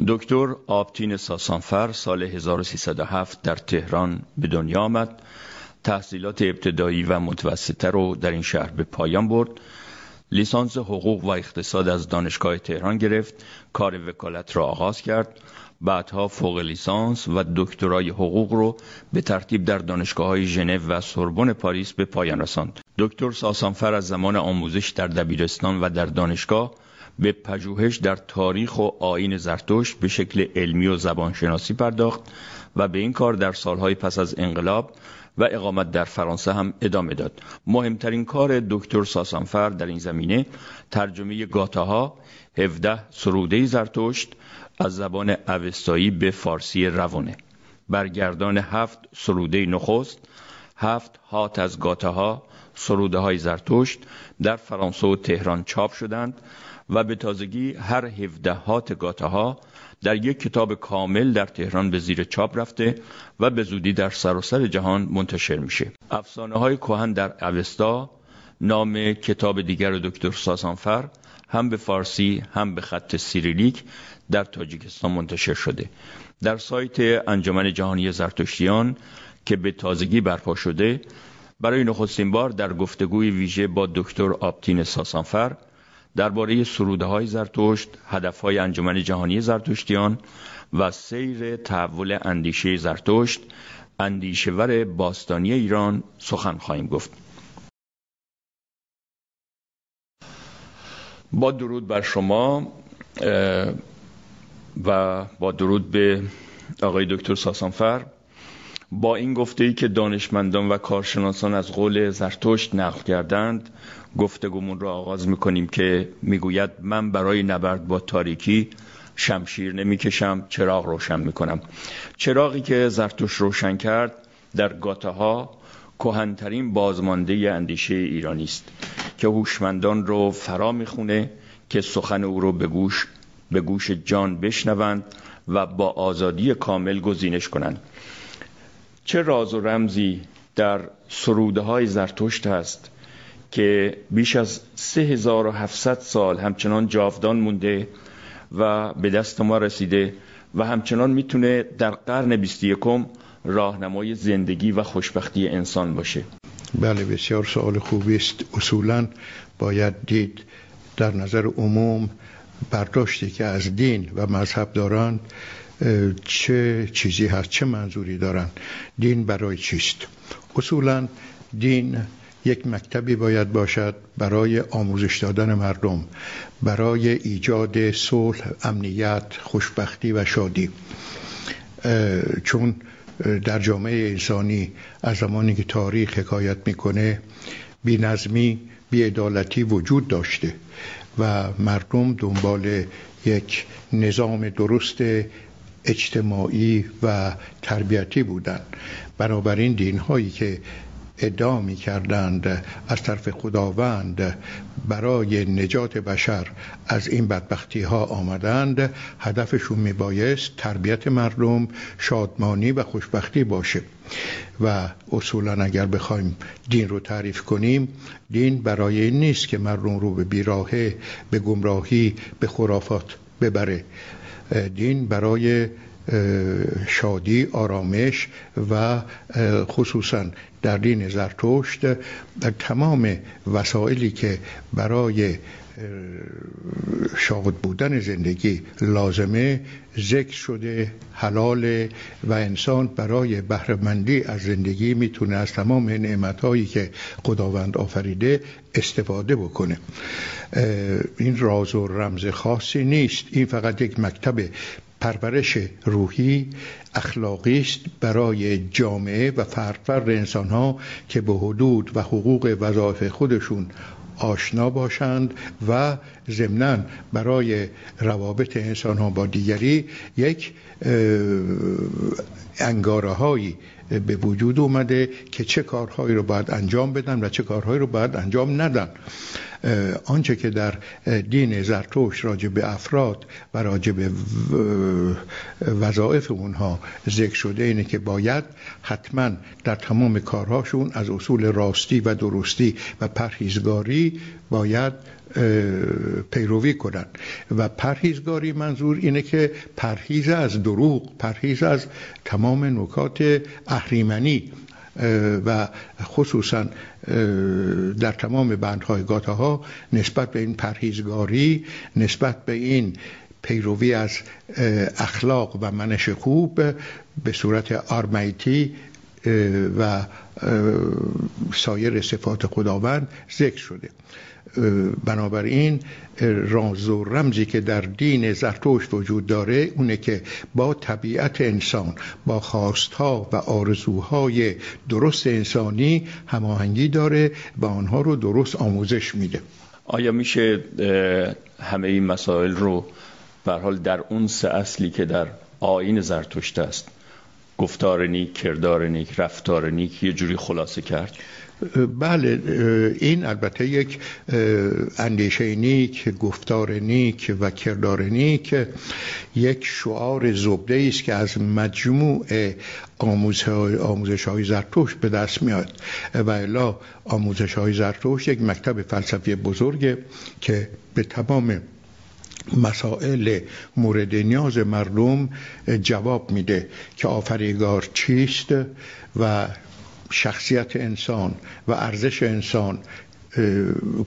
دکتر آبتین ساسانفر سال 1307 در تهران به دنیا آمد. تحصیلات ابتدایی و متوسطه رو در این شهر به پایان برد. لیسانس حقوق و اقتصاد از دانشگاه تهران گرفت. کار وکالت را آغاز کرد. بعدها فوق لیسانس و دکترای حقوق رو به ترتیب در دانشگاه‌های ژنو و سوربن پاریس به پایان رساند. دکتر ساسانفر از زمان آموزش در دبیرستان و در دانشگاه به پژوهش در تاریخ و آیین زرتشت به شکل علمی و زبانشناسی پرداخت و به این کار در سالهای پس از انقلاب و اقامت در فرانسه هم ادامه داد. مهمترین کار دکتر ساسانفر در این زمینه ترجمه گاتاها 17 سروده زرتشت از زبان اوستایی به فارسی روانه. برگردان 7 سروده نخست، 7 هات از گاتاها سروده های زرتشت در فرانسه و تهران چاپ شدند و به تازگی هر 17 هات گاتاها در یک کتاب کامل در تهران به زیر چاپ رفته و به زودی در سراسر جهان منتشر میشه. افسانه های کهن در اوستا نام کتاب دیگر دکتر ساسانفر هم به فارسی هم به خط سیریلیک در تاجیکستان منتشر شده. در سایت انجمن جهانی زرتشتیان که به تازگی برپا شده، برای نخستین بار در گفتگوی ویژه با دکتر آبتین ساسانفر درباره سروده‌های زرتشت، هدف‌های انجمن جهانی زرتشتیان و سیر تحول اندیشه زرتشت، اندیشه‌ور باستانی ایران سخن خواهیم گفت. با درود بر شما و با درود به آقای دکتر ساسانفر، با این گفته‌ای که دانشمندان و کارشناسان از قول زرتشت نقل کردند، گفتگومون را آغاز می‌کنیم که میگوید من برای نبرد با تاریکی شمشیر نمی‌کشم، چراغ روشن می‌کنم. چراغی که زرتشت روشن کرد در گاتاها کهن‌ترین بازمانده اندیشه ایرانی است که هوشمندان رو فرا می‌خونه که سخن او رو به گوش جان بشنوند و با آزادی کامل گزینش کنند. چه راز و رمزی در سروده‌های زرتشت است که بیش از 3700 سال همچنان جاودان مونده و به دست ما رسیده و همچنان میتونه در قرن 21 راهنمای زندگی و خوشبختی انسان باشه. بله، بسیار سوال خوبی است. اصولاً باید دید در نظر عموم برداشتی که از دین و مذهب دارند چه چیزی هست، چه منظوری دارند، دین برای چیست. اصولاً دین یک مکتبی باید باشد برای آموزش دادن مردم، برای ایجاد صلح، امنیت، خوشبختی و شادی. چون در جامعه انسانی از زمانی که تاریخ حکایت میکنه بی‌نظمی، بی‌عدالتی وجود داشته و مردم دنبال یک نظام درست اجتماعی و تربیتی بودند. بنابراین دین‌هایی که ادعا می‌کردند از طرف خداوند برای نجات بشر از این بدبختی‌ها آمدند، هدفشون میبایست تربیت مردم، شادمانی و خوشبختی باشه. و اصولاً اگر بخوایم دین رو تعریف کنیم، دین برای این نیست که مردم رو به بیراهه، به گمراهی، به خرافات ببره. دین برای شادی، آرامش و خصوصاً در دین زرتشت در تمام وسایلی که برای شاد بودن زندگی لازمه ذکر شده، حلال و انسان برای بهره‌مندی از زندگی میتونه از تمام نعمتهایی که خداوند آفریده استفاده بکنه. این راز و رمز خاصی نیست، این فقط یک مکتب پرورش روحی اخلاقی است برای جامعه و فرد انسان‌ها که به حدود و حقوق وظایف خودشون آشنا باشند و ضمناً برای روابط انسان‌ها با دیگری یک انگاره‌هایی به وجود اومده که چه کارهایی رو باید انجام بدن و چه کارهایی رو باید انجام ندن. آنچه که در دین زرتشت راجع به افراد و راجع به وظایف اونها ذکر شده اینه که باید حتما در تمام کارهاشون از اصول راستی و درستی و پرهیزگاری باید پیروی کنن. و پرهیزگاری منظور اینه که پرهیز از دروغ، پرهیز از تمام نکات اهریمنی و خصوصا در تمام بندهای گاتاها نسبت به این پرهیزگاری، نسبت به این پیروی از اخلاق و منش خوب به صورت آرمیتی و سایر صفات خداوند ذکر شده. بنابراین راز و رمزی که در دین زرتشت وجود داره اونه که با طبیعت انسان، با خواستها و آرزوهای درست انسانی هماهنگی داره و آنها رو درست آموزش میده. آیا میشه همه این مسائل رو به هر حال در اون سه اصلی که در آیین زرتشت است، گفتار نیک، کردار نیک، رفتار نیک، یه جوری خلاصه کرد؟ بله، این البته یک اندیشه نیک، گفتار نیک و کردار نیک یک شعار زبده است که از مجموع آموزش‌های زرتشت به دست میاد. و الا آموزش‌های زرتشت یک مکتب فلسفی بزرگه که به تمام مسائل مورد نیاز مردم جواب میده که آفریدگار چیست و شخصیت انسان و ارزش انسان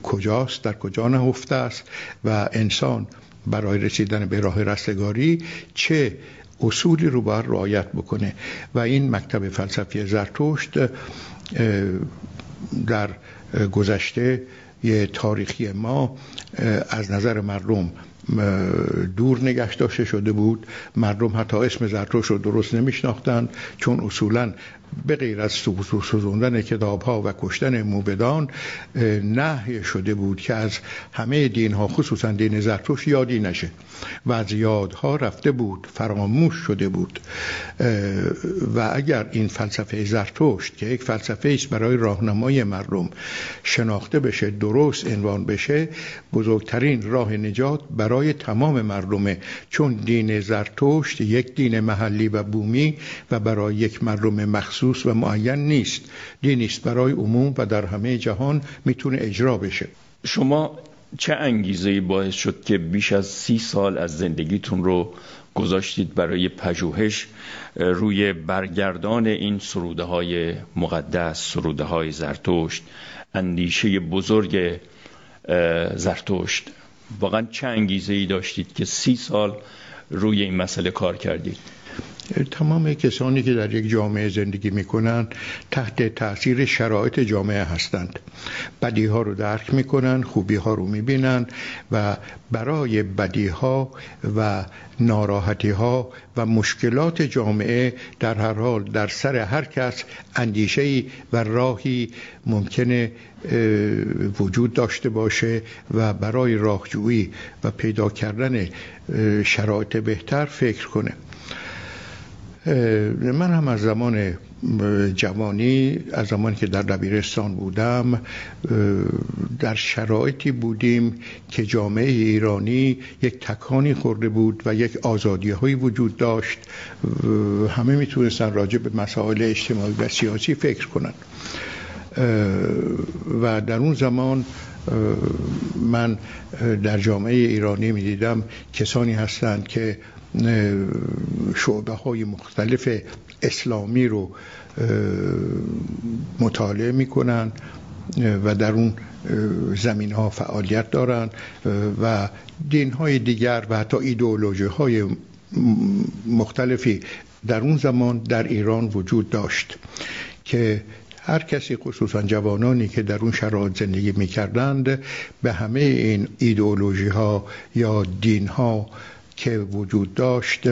کجاست، در کجا نهفته است و انسان برای رسیدن به راه رستگاری چه اصولی رو باید رعایت بکنه. و این مکتب فلسفی زرتشت در گذشته یه تاریخی ما از نظر مردم دور نگه داشته شده بود. مردم حتی اسم زرتشت رو درست نمیشناختند، چون اصولاً به غیر از سوزوندن کتاب‌ها و کشتن موبدان نهی شده بود که از همه دین‌ها خصوصا دین زرتشت یادی نشه و از یادها رفته بود، فراموش شده بود. و اگر این فلسفه زرتشت که یک فلسفه است برای راهنمای مردم شناخته بشه، درست عنوان بشه، بزرگترین راه نجات برای تمام مردمه، چون دین زرتشت یک دین محلی و بومی و برای یک مردم مخصوص و معین نیست، دینی است برای عموم و در همه جهان میتونه اجرا بشه. شما چه انگیزه‌ای باعث شد که بیش از 30 سال از زندگیتون رو گذاشتید برای پژوهش روی برگردان این سروده‌های مقدس، سروده‌های زرتشت، اندیشه بزرگ زرتشت؟ واقعا چه انگیزه‌ای داشتید که 30 سال روی این مسئله کار کردید؟ تمام کسانی که در یک جامعه زندگی میکنن تحت تاثیر شرایط جامعه هستند. بدی ها رو درک میکنن، خوبی ها رو میبینن و برای بدی ها و ناراحتی ها و مشکلات جامعه در هر حال در سر هر کس اندیشه‌ای و راهی ممکنه وجود داشته باشه و برای راهجویی و پیدا کردن شرایط بهتر فکر کنه. من هم از زمان جوانی، از زمانی که در دبیرستان بودم، در شرایطی بودیم که جامعه ایرانی یک تکانی خورده بود و یک آزادی‌هایی وجود داشت. همه میتونستن راجع به مسائل اجتماعی و سیاسی فکر کنن و در اون زمان من در جامعه ایرانی میدیدم کسانی هستند که شعبه‌های مختلف اسلامی رو مطالعه میکنن و در اون زمینه‌ها فعالیت دارن و دین‌های دیگر و حتی ایدئولوژی‌های مختلفی در اون زمان در ایران وجود داشت که هر کسی، خصوصا جوانانی که در اون شرایط زندگی می‌کردند، به همه این ایدئولوژی‌ها یا دین‌ها که وجود داشت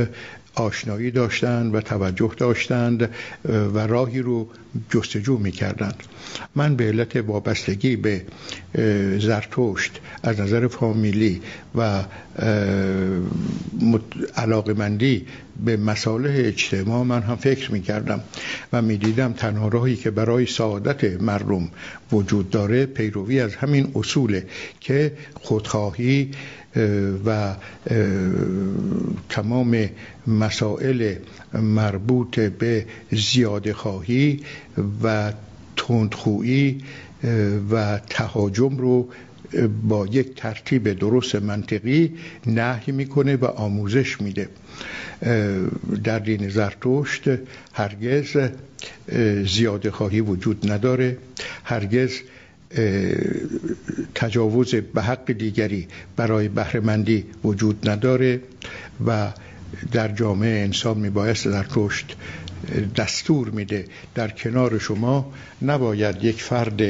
آشنایی داشتند و توجه داشتند و راهی رو جستجو میکردند. من به علت وابستگی به زرتشت از نظر فامیلی و علاقمندی به مصالح اجتماع من هم فکر میکردم و میدیدم تنها راهی که برای سعادت مردم وجود داره پیروی از همین اصوله که خودخواهی و تمام مسائل مربوط به زیاده خواهی و تندخویی و تهاجم رو با یک ترتیب درست منطقی نهی میکنه و آموزش میده. در دین زرتشت هرگز زیاده خواهی وجود نداره، هرگز تجاوز به حق دیگری برای بهره‌مندی وجود نداره و در جامعه انسان میبایست زرتشت دستور میده در کنار شما نباید یک فرد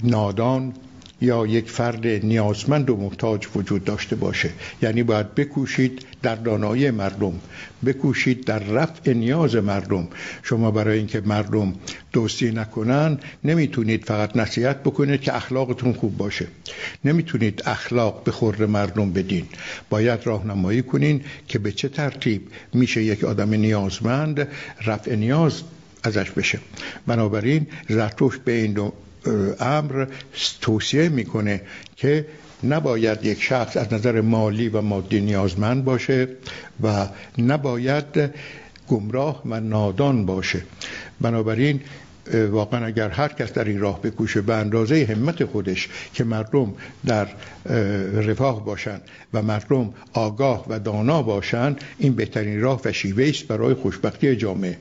نادان یا یک فرد نیازمند و محتاج وجود داشته باشه. یعنی باید بکوشید در دانایی مردم، بکوشید در رفع نیاز مردم. شما برای اینکه مردم دزدی نکنن نمیتونید فقط نصیحت بکنید که اخلاقتون خوب باشه، نمیتونید اخلاق به خورد مردم بدین. باید راهنمایی کنین که به چه ترتیب میشه یک آدم نیازمند رفع نیاز ازش بشه. بنابراین زرتشت به این امر توصیه میکنه که نباید یک شخص از نظر مالی و مادی نیازمند باشه و نباید گمراه و نادان باشه. بنابراین واقعا اگر هر کس در این راه بکوشه به اندازه همت خودش که مردم در رفاه باشند و مردم آگاه و دانا باشند، این بهترین راه و شیوه است برای خوشبختی جامعه.